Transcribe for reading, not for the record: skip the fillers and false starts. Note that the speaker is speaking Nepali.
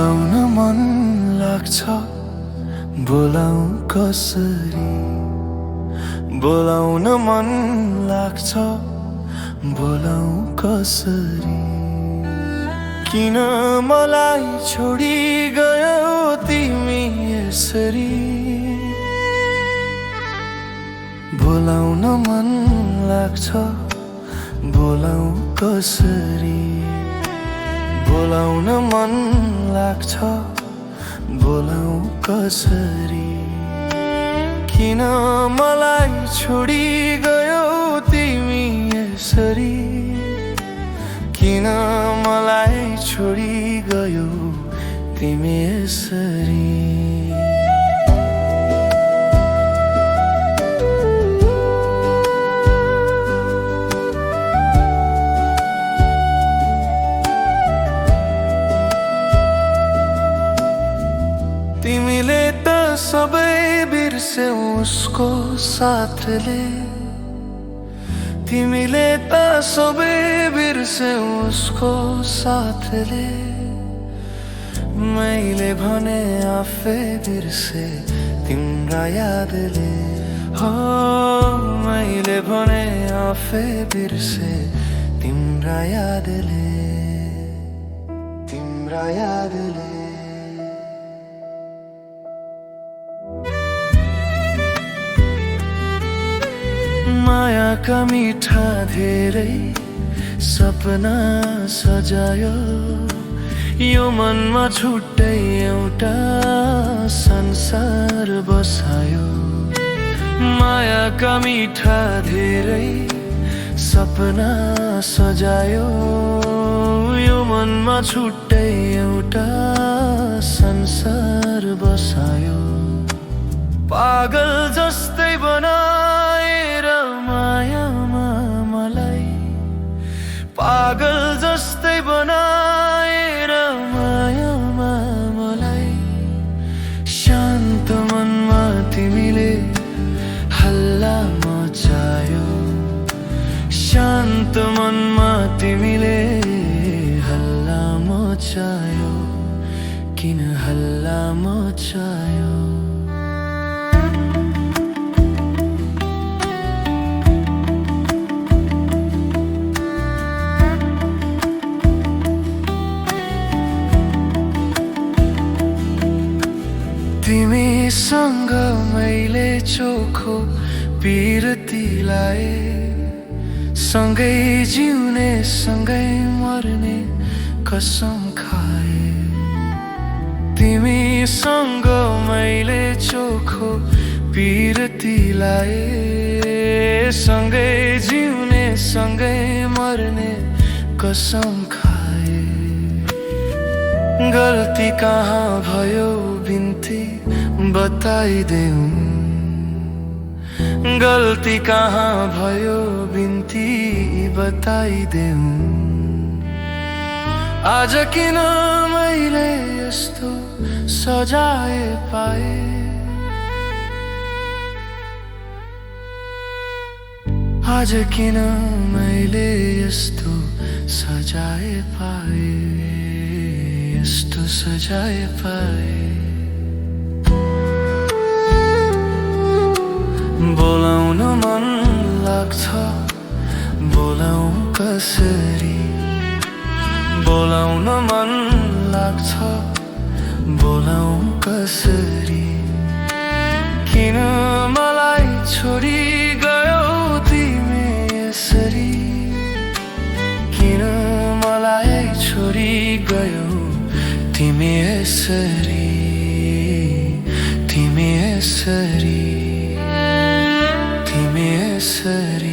बोलाउन मन लाग्छ, बोलाउ कसरी? बोलाउन मन लाग्छ, बोलाउ कसरी? किन मलाई छोडी गयौ तिमी यसरी? बोलाउन मन लाग्छ, बोलाउ कसरी? बोलाउन मन लाग्छ, बोलाउ कसरी? किन मलाई छोडी गयौ तिमी यसरी? किन मलाई छोडी गयौ तिमी यसरी? तिमीले त सबै बिर्स्यौ उसको साथले, तिमीले त सबै बिर्स्यौ उसको साथले। मैले भने आफै बिर्से तिम्रा यादले, हो मैले भने आफै बिर्से तिम्रा यादले, तिम्रा यादले। मायाका मिठा धेरै सपना सजायो, यो मनमा छुट्टै एउटा संसार बसायो। मायाका मिठा धेरै सपना सजायो, यो मनमा छुट्टै एउटा संसार बसायो। पागल जस्तै बनाएर मायामा मलाई, पागल जस्तै बनाएर मायामा मलाई। शान्त मनमा तिमीले हल्ला मचायो, शान्त मनमा तिमीले हल्ला मचायो। किन हल्ला मचायो? तिमीसँग मैले चोखो पिरती लाए, सँगै जिउने सँगै मर्ने कसम खाए। तिमीसँग मैले चोखो पिरती लाए, सँगै जिउने सँगै मर्ने कसम खाए। गल्ती कहाँ भयो बिन्ती बताइदेऊ, गल्ती कहाँ भयो बिन्ती बताइदेऊ। आज किन मैले यस्तो सजाय पाए? आज किन मैले यस्तो सजाय पाए, यस्तो सजाय पाए? बोलाउन मन लाग्छ, बोलाउ कसरी? बोलाउन मन लाग्छ, बोलाउ कसरी? किन मलाई छोडी गयौ तिमी यसरी? किन मलाई छोडी गयौ तिमी यसरी? तिमी यसरी, तिमी यसरी।